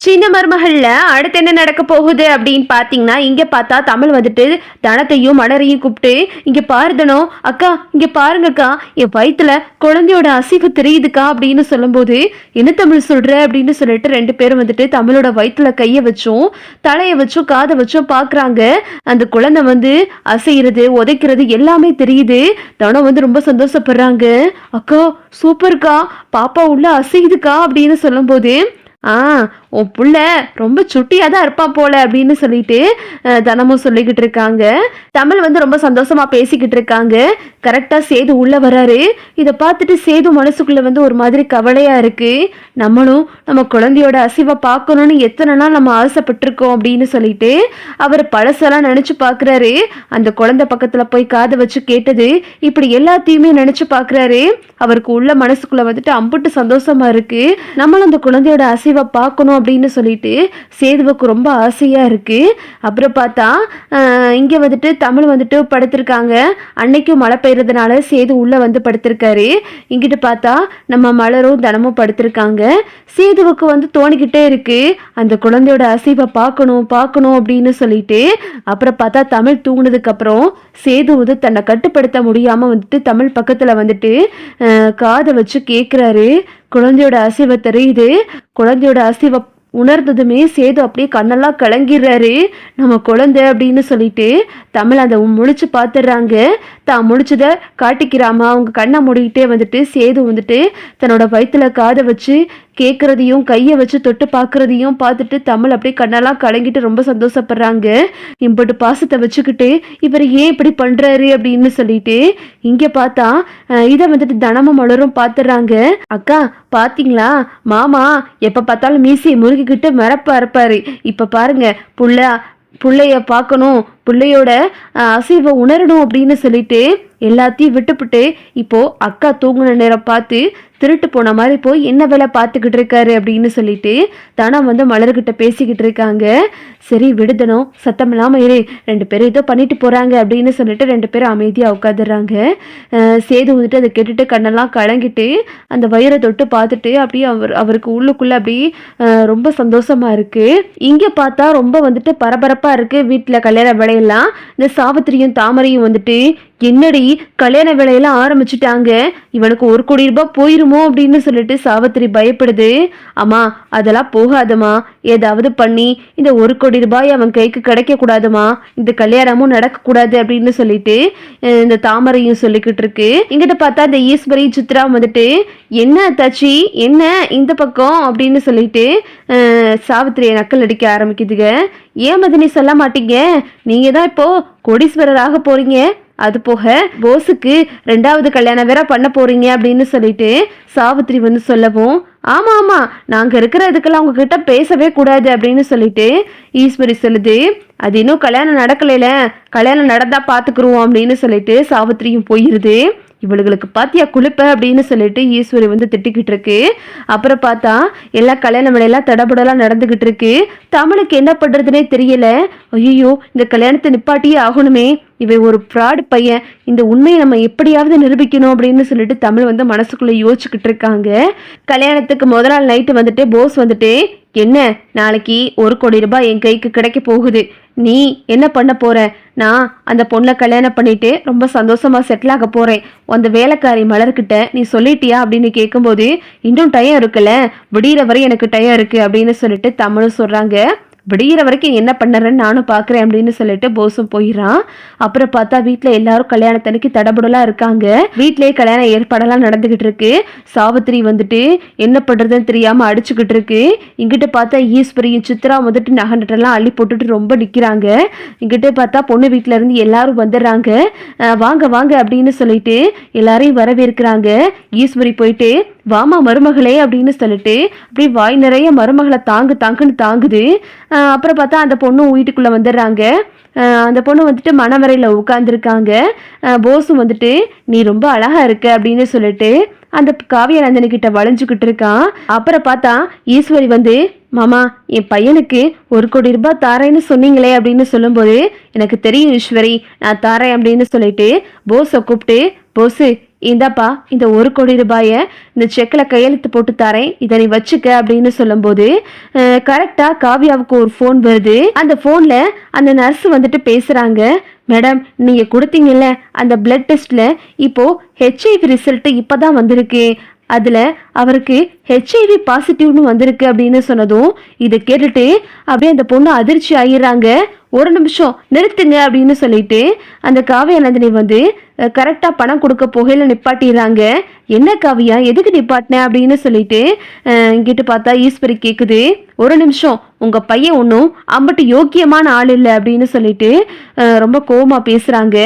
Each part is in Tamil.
சின்ன மருமகள்ல அடுத்து என்ன நடக்க போகுது அப்படின்னு பாத்தீங்கன்னா, இங்க பார்த்தா தமிழ் வந்துட்டு தனத்தையும் மலரையும் கூப்பிட்டு, இங்க பாருதனோ அக்கா, இங்க பாருங்கக்கா, என் வயிற்றுல குழந்தையோட அசைவு தெரியுதுக்கா அப்படின்னு சொல்லும்போது, என்ன தமிழ் சொல்ற அப்படின்னு சொல்லிட்டு ரெண்டு பேரும் வந்துட்டு தமிழோட வயிற்றுல கையை வச்சும் தலையை வச்சும் காதை வச்சும் பாக்குறாங்க. அந்த குழந்தை வந்து அசைகிறது உதைக்கிறது எல்லாமே தெரியுது. தனம் வந்து ரொம்ப சந்தோஷப்படுறாங்க. அக்கா சூப்பர்க்கா, பாப்பா உள்ள அசையுதுக்கா அப்படின்னு சொல்லும்போது, உன் புள்ள ரொம்ப சுட்டியாக தான் இருப்பான் போல அப்படின்னு சொல்லிட்டு தனமும் சொல்லிக்கிட்டு இருக்காங்க. தமிழ் வந்து ரொம்ப சந்தோஷமா பேசிக்கிட்டு இருக்காங்க. கரெக்டாக சேது உள்ள வராரு. இதை பார்த்துட்டு சேது மனசுக்குள்ள வந்து ஒரு மாதிரி கவலையா இருக்கு. நம்மளும் நம்ம குழந்தையோட அசைவை பார்க்கணும்னு எத்தனை நாள் நம்ம ஆசைப்பட்டிருக்கோம் அப்படின்னு சொல்லிட்டு அவர் பழசெல்லாம் நினைச்சு பார்க்குறாரு. அந்த குழந்தை பக்கத்துல போய் காதை வச்சு கேட்டது இப்படி எல்லாத்தையுமே நினைச்சு பார்க்குறாரு. அவருக்கு உள்ள மனசுக்குள்ள வந்துட்டு அம்புட்டு சந்தோஷமா இருக்கு. நம்மளும் அந்த குழந்தையோட அசைவை பார்க்கணும் அப்படின்னு சொல்லிட்டு சேதுவுக்கு ரொம்ப ஆசையா இருக்கு. அப்புறம் பார்த்தா இங்க வந்துட்டு தமிழ் வந்துட்டு படுத்திருக்காங்க. அன்னைக்கும் மழை பெய்யறதுனால சேது உள்ள வந்து படுத்திருக்காரு. இங்கிட்டு பார்த்தா நம்ம மலரும் தனமும் படுத்திருக்காங்க. சேதுவுக்கு வந்து தோணிக்கிட்டே இருக்கு அந்த குழந்தையோட அசைவை பார்க்கணும் பார்க்கணும் அப்படின்னு சொல்லிட்டு. அப்புறம் பார்த்தா தமிழ் தூங்கினதுக்கு அப்புறம் சேது வந்து தன்னை கட்டுப்படுத்த முடியாம வந்துட்டு தமிழ் பக்கத்துல வந்துட்டு காதை வச்சு கேட்குறாரு. குழந்தையோட அசைவை தெரியுது. குழந்தையோட அசைவை உணர்ந்ததுமே சேது அப்படியே கண்ணெல்லாம் கலங்கிடுறாரு. நம்ம குழந்தை அப்படின்னு சொல்லிட்டு தமிழ் அதை முழிச்சு பார்த்துடுறாங்க. தான் முழிச்சதை காட்டிக்கிறாம அவங்க கண்ணை மூடிக்கிட்டே வந்துட்டு சேது வந்துட்டு தன்னோட வயிற்றுல காதை வச்சு கேட்குறதையும் கையை வச்சு தொட்டு பார்க்குறதையும் பார்த்துட்டு தமிழ் அப்படியே கண்ணெல்லாம் கலங்கிட்டு ரொம்ப சந்தோஷப்படுறாங்க. இம்பட்டு பாசத்தை வச்சுக்கிட்டு இவர் ஏன் இப்படி பண்ணுறாரு அப்படின்னு சொல்லிட்டு இங்கே பார்த்தா இதை வந்துட்டு தனமும் மலரும் பார்த்துடுறாங்க. அக்கா பார்த்தீங்களா, மாமா எப்போ பார்த்தாலும் மீசியை முறுக்கிக்கிட்டு மிரப்பா இருப்பாரு. இப்போ பாருங்க புள்ளைய பார்க்கணும், பிள்ளையோட அசைவை உணரணும் அப்படின்னு சொல்லிட்டு எல்லாத்தையும் விட்டுப்புட்டு இப்போ அக்கா தூங்குன நேரம் பார்த்து திருட்டு போன மாதிரி போய் என்ன வேலை பார்த்துக்கிட்டு இருக்காரு அப்படின்னு சொல்லிட்டு தனம் வந்து மலர்கிட்ட பேசிக்கிட்டு இருக்காங்க. சரி விடுதனும் சத்தம் இல்லாமல் இரு, ரெண்டு பேரும் ஏதோ பண்ணிட்டு போறாங்க அப்படின்னு சொல்லிட்டு ரெண்டு பேரும் அமைதியாக உட்காந்துடுறாங்க. சேது வந்துட்டு அதை கேட்டுட்டு கண்ணெல்லாம் கலங்கிட்டு அந்த வயிறை தொட்டு பார்த்துட்டு அப்படியே அவருக்கு உள்ளுக்குள்ள அப்படியே ரொம்ப சந்தோஷமா இருக்கு. இங்கே பார்த்தா ரொம்ப வந்துட்டு பரபரப்பா இருக்கு வீட்டில் கல்யாண வேலையெல்லாம். இந்த சாவித்திரியும் தாமரையும் வந்துட்டு என்னடி கல்யாண வேலையெல்லாம் ஆரம்பிச்சுட்டாங்க, இவனுக்கு 1 கோடி ரூபாய் போயிருமோ அப்படின்னு சொல்லிட்டு சாவித்திரி பயப்படுது. அம்மா அதெல்லாம் போகாதம்மா, ஏதாவது பண்ணி இந்த 1 கோடி ரூபாய் அவன் கைக்கு கிடைக்க கூடாதுமா, இந்த கல்யாணமும் நடக்கக்கூடாது அப்படின்னு சொல்லிட்டு இந்த தாமரையும் சொல்லிக்கிட்டு இருக்கு. இங்கிட்ட பார்த்தா இந்த ஈஸ்வரி சித்ரா வந்துட்டு என்ன தச்சி என்ன இந்த பக்கம் அப்படின்னு சொல்லிட்டு சாவித்திரியை நக்கல் அடிக்க ஆரம்பிக்குதுங்க. ஏன் மதினி சொல்ல மாட்டீங்க, நீங்க தான் இப்போ கோடீஸ்வரராக போறீங்க, அது போக போஸுக்கு 2வது கல்யாணம் வேற பண்ண போறீங்க அப்படின்னு சொல்லிட்டு சாவித்திரி வந்து சொல்லவும், ஆமா ஆமா நாங்க இருக்கிறதுக்கெல்லாம் உங்ககிட்ட பேசவே கூடாது அப்படின்னு சொல்லிட்டு ஈஸ்வரி சொல்லுது. அது இன்னும் கல்யாணம் நடக்கலைல, கல்யாணம் நடந்தா பாத்துக்குருவோம் அப்படின்னு சொல்லிட்டு சாவித்திரியும் போயிருது. இவளுகளுக்கு பாத்தியா குளிப்ப அப்படின்னு சொல்லிட்டு ஈஸ்வரி வந்து திட்டிக்கிட்டு இருக்கு. அப்புறம் பார்த்தா எல்லா கல்யாண வேலையெல்லாம் தடபடலாம் நடந்துகிட்டு இருக்கு. தமிழுக்கு என்ன பண்றதுனே தெரியல. ஐயோ இந்த கல்யாணத்தை நிப்பாட்டியே ஆகணுமே, இவன் ஒரு ஃப்ராடு பையன், இந்த உண்மையை நம்ம எப்படியாவது நிரூபிக்கணும் அப்படின்னு சொல்லிட்டு தமிழ் வந்து மனசுக்குள்ள யோசிச்சுக்கிட்டு இருக்காங்க. கல்யாணத்துக்கு முதல் நாள் நைட்டு வந்துட்டு போஸ் வந்துட்டு, என்ன நாளைக்கு 1 கோடி ரூபாய் என் கைக்கு கிடைக்க போகுது, நீ என்ன பண்ண போற, நான் அந்த பொண்ணை கல்யாணம் பண்ணிட்டு ரொம்ப சந்தோஷமா செட்டில் ஆக போறேன், அந்த வேலைக்காரி மலர்கிட்ட நீ சொல்லிட்டியா அப்படின்னு கேட்கும்போது, இன்னும் டைம் இருக்குல்ல, விடிகிற வரை எனக்கு டைம் இருக்கு அப்படின்னு சொல்லிட்டு தமிழும் சொல்றாங்க. விடிகிற வரைக்கும் என்ன பண்ணுறேன்னு நானும் பார்க்குறேன் அப்படின்னு சொல்லிட்டு போஸும் போயிடறான். அப்புறம் பார்த்தா வீட்டில் எல்லாரும் கல்யாணத்தன்னைக்கு தடபுடலாம் இருக்காங்க. வீட்டிலேயே கல்யாண ஏற்பாடெல்லாம் நடந்துகிட்டு இருக்கு. சாவித்திரி வந்துட்டு என்ன பண்ணுறதுன்னு தெரியாமல் அடிச்சுக்கிட்டு இருக்கு. இங்கிட்ட பார்த்தா ஈஸ்வரியும் சித்ரா வந்துட்டு நகண்டெல்லாம் அள்ளி போட்டுட்டு ரொம்ப நிற்கிறாங்க. இங்கிட்ட பார்த்தா பொண்ணு வீட்டில இருந்து எல்லாரும் வந்துடுறாங்க. வாங்க வாங்க அப்படின்னு சொல்லிட்டு எல்லாரையும் வரவேற்கிறாங்க. ஈஸ்வரி போயிட்டு வாமா மருமகளே அப்படின்னு சொல்லிட்டு அப்படியே வாய் நிறைய மருமகளை தாங்குன்னு தாங்குது. அப்புறம் பார்த்தா அந்த பொண்ணும் வீட்டுக்குள்ளே வந்துடுறாங்க. அந்த பொண்ணு வந்துட்டு மணவரையில் உட்காந்துருக்காங்க. போஸும் வந்துட்டு நீ ரொம்ப அழகா இருக்க அப்படின்னு சொல்லிட்டு அந்த காவியநந்தனி கிட்ட வளைஞ்சுக்கிட்டு இருக்கான். அப்புறம் பார்த்தா ஈஸ்வரி வந்து, மாமா என் பையனுக்கு 1 கோடி ரூபாய் தாரேன்னு சொன்னீங்களே அப்படின்னு சொல்லும்போது, எனக்கு தெரியும் ஈஸ்வரி நான் தாரேன் அப்படின்னு சொல்லிட்டு போஸை கூப்பிட்டு, போஸு இந்தாப்பா இந்த 1 கோடி ரூபாயை இந்த செக்கில் கையெழுத்து போட்டு தரேன், இதை நீ வச்சுக்க அப்படின்னு சொல்லும்போது கரெக்டாக காவியாவுக்கு ஒரு ஃபோன் வருது. அந்த ஃபோனில் அந்த நர்ஸ் வந்துட்டு பேசுகிறாங்க. மேடம், நீங்கள் கொடுத்தீங்கல்ல அந்த பிளட் டெஸ்ட்டில் இப்போது ஹெச்ஐவி ரிசல்ட்டு இப்போ தான் வந்திருக்கு, அதில் அவருக்கு ஹெச்ஐவி பாசிட்டிவ்னு வந்திருக்கு அப்படின்னு சொன்னதும் இதை கேட்டுட்டு அப்படியே அந்த பொண்ணு அதிர்ச்சி ஆகிடுறாங்க. ஒரு நிமிஷம் நிறுத்துங்க அப்படின்னு சொல்லிட்டு அந்த காவியா நந்தினி வந்து கரெக்டாக பணம் கொடுக்க போகையில் நிப்பாட்டிடுறாங்க. என்ன காவியா, எதுக்கு நிப்பாட்டினேன் அப்படின்னு சொல்லிட்டு இங்கிட்டு பார்த்தா ஈஸ்வரி கேட்குது. ஒரு நிமிஷம், உங்கள் பையன் ஒன்றும் அம்பட்டு யோக்கியமான ஆள் இல்லை அப்படின்னு சொல்லிட்டு ரொம்ப கோவமாக பேசுகிறாங்க.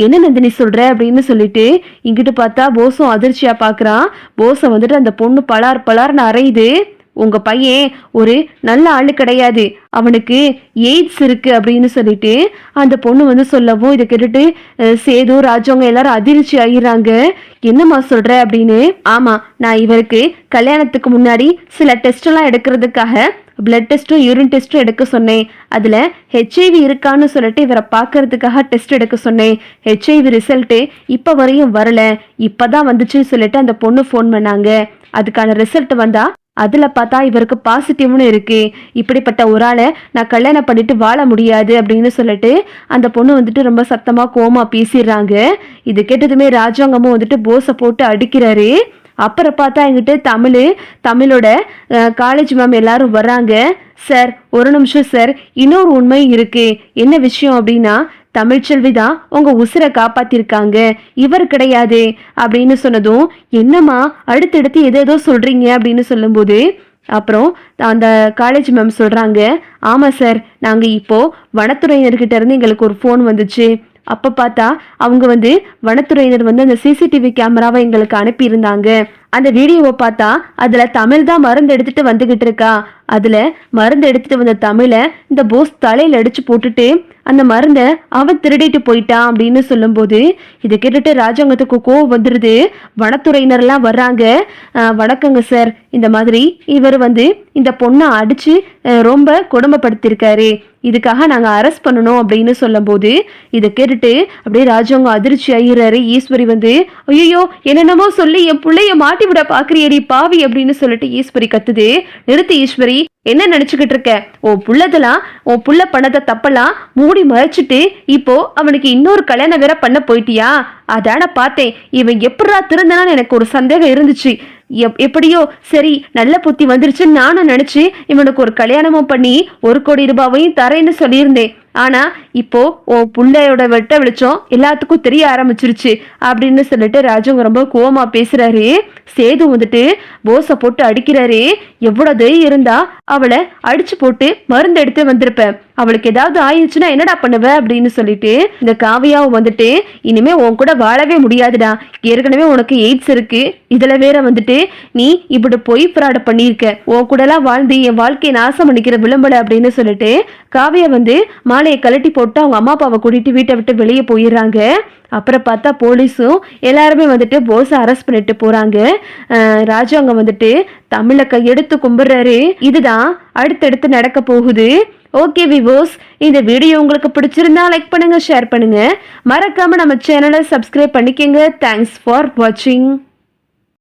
என்ன நந்தினி சொல்கிற அப்படின்னு சொல்லிட்டு இங்கிட்டு பார்த்தா போஸும் அதிர்ச்சியாக பார்க்குறான். போஸை வந்துட்டு அந்த பொண்ணு பலார்னு அறையுது. உங்கள் பையன் ஒரு நல்ல ஆள் கிடையாது, அவனுக்கு எய்ட்ஸ் இருக்கு அப்படின்னு சொல்லிட்டு அந்த பொண்ணு வந்து சொல்லவும் இதை கேட்டுட்டு சேது ராஜவங்க எல்லாரும் அதிர்ச்சி ஆகிறாங்க. என்னம்மா சொல்ற அப்படின்னு. ஆமா, நான் இவருக்கு கல்யாணத்துக்கு முன்னாடி சில டெஸ்ட் எல்லாம் எடுக்கிறதுக்காக பிளட் டெஸ்ட்டும் யூரின் டெஸ்ட்டும் எடுக்க சொன்னேன். அதில் ஹெச்ஐவி இருக்கான்னு சொல்லிட்டு இவரை பார்க்கறதுக்காக டெஸ்ட் எடுக்க சொன்னேன். ஹெச்ஐவி ரிசல்ட்டு இப்போ வரையும் வரல, இப்போ தான் வந்துச்சுன்னு சொல்லிட்டு அந்த பொண்ணு ஃபோன் பண்ணாங்க. அதுக்கான ரிசல்ட் வந்தா அதில் பார்த்தா இவருக்கு பாசிட்டிவ்னு இருக்கு. இப்படிப்பட்ட ஒரு ஆளை நான் கல்யாணம் பண்ணிட்டு வாழ முடியாது அப்படின்னு சொல்லிட்டு அந்த பொண்ணு வந்துட்டு ரொம்ப சத்தமாக கோமா பேசிடுறாங்க. இது கேட்டதுமே ராஜாங்கமும் வந்துட்டு போஸை போட்டு அடிக்கிறாரு. அப்புறம் பார்த்தா என்கிட்ட தமிழோட காலேஜ் மேம் எல்லாரும் வர்றாங்க. சார் ஒரு நிமிஷம் சார், இன்னொரு உண்மை இருக்கு. என்ன விஷயம் அப்படின்னா, தமிழ்ச்செல்வி தான் உங்க உசிரை காப்பாத்திருக்காங்க, இவர் கிடையாது அப்படின்னு சொன்னதும் என்னம்மா அடுத்தடுத்து எதோ சொல்றீங்க அப்படின்னு சொல்லும்போது அப்புறம் அந்த காலேஜ் மேம் சொல்றாங்க, ஆமா சார், நாங்க இப்போ வனத்துறையினர்கிட்ட இருந்து எங்களுக்கு ஒரு ஃபோன் வந்துச்சு. அப்போ பார்த்தா அவங்க வந்து வனத்துறையினர் வந்து அந்த சிசிடிவி கேமராவை எங்களுக்கு அனுப்பியிருந்தாங்க. அந்த வீடியோவை பார்த்தா அதில் தமிழ் தான் மருந்து எடுத்துட்டு வந்துகிட்டு இருக்கா. அதில் மருந்து எடுத்துட்டு வந்த தமிழை இந்த போஸ் தலையில் அடிச்சு போட்டுட்டு அந்த மருந்தை அவன் திருடிட்டு போயிட்டான் அப்படின்னு சொல்லும்போது இதை கேட்டுட்டு ராஜாங்கத்துக்கு கோவம் வந்துடுது. வனத்துறையினர்லாம் வர்றாங்க. வணக்கங்க சார், இந்த மாதிரி இவர் வந்து இந்த பொண்ணை அடிச்சு ரொம்ப கொடுமைப்படுத்திருக்காரு, இதுக்காக நாங்கள் அரெஸ்ட் பண்ணணும் அப்படின்னு சொல்லும்போது இதை கேட்டுட்டு அப்படியே ராஜாங்க அதிர்ச்சி ஆகிறாரு. ஈஸ்வரி வந்து ஐயோ என்னென்னமோ சொல்லி என் பிள்ளைய மாட்டி விட பாக்குறியடி பாவி அப்படின்னு சொல்லிட்டு ஈஸ்வரி கத்துது. நிறுத்து ஈஸ்வரி, என்ன நினைச்சுக்கிட்டு இருக்க? உன் புள்ள பண்ணத தப்பெல்லாம் மூடி மறைச்சிட்டு இப்போ அவனுக்கு இன்னொரு கல்யாணம் வேற பண்ண போயிட்டியா? அதான பார்த்தேன், இவன் எப்படா திருந்தனான்னு எனக்கு ஒரு சந்தேகம் இருந்துச்சு. எப்படியோ சரி, நல்ல புத்தி வந்துருச்சுன்னு நானும் நினைச்சு இவனுக்கு ஒரு கல்யாணமும் பண்ணி 1 கோடி ரூபாவையும் தரேன்னு சொல்லியிருந்தேன். ஆனா இப்போ உன் புள்ளையோட வெட்ட வெளிச்சம் எல்லாத்துக்கும் தெரிய ஆரம்பிச்சிருச்சு அப்படின்னு சொல்லிட்டு ராஜங்க ரொம்ப கோவமா பேசுறாரு. சேது வந்துட்டு போஸை போட்டு அடிக்கிறாரு. எவ்வளவு தைரியம் இருந்தா அவளை அடிச்சு போட்டு மருந்து எடுத்து வந்திருப்பேன், அவளுக்கு ஏதாவது ஆயிடுச்சுன்னா என்னடா பண்ணுவ அப்படின்னு சொல்லிட்டு இந்த காவியாவும் வந்துட்டு இனிமே உன் கூட வாழவே முடியாதுடா, ஏற்கனவே உனக்கு எய்ட்ஸ் இருக்கு, இதுல வேற வந்துட்டு நீ இப்படி போய் ஃப்ராட் பண்ணியிருக்க, உன் கூட எல்லாம் வாழ்ந்து என் வாழ்க்கையை நாசம் பண்ணிக்கிற விளம்பல அப்படின்னு சொல்லிட்டு காவியா வந்து மாலையை கழட்டி போட்டு அவங்க அம்மா அப்பாவை கூட்டிட்டு வீட்டை விட்டு வெளியே போயிடுறாங்க. அப்புறம் பார்த்தா போலீஸும் எல்லாருமே வந்துட்டு போஸை அரெஸ்ட் பண்ணிட்டு போறாங்க. ராஜாங்க வந்துட்டு தமிழை கையெடுத்து கும்பிடுறாரு. இதுதான் அடுத்தடுத்து நடக்க போகுது. ஓகே விவோஸ், இந்த வீடியோ உங்களுக்கு பிடிச்சிருந்தா லைக் பண்ணுங்க, ஷேர் பண்ணுங்க, மறக்காம நம்ம சேனலை சப்ஸ்கிரைப் பண்ணிக்கோங்க. தேங்க்ஸ் ஃபார் வாட்சிங்.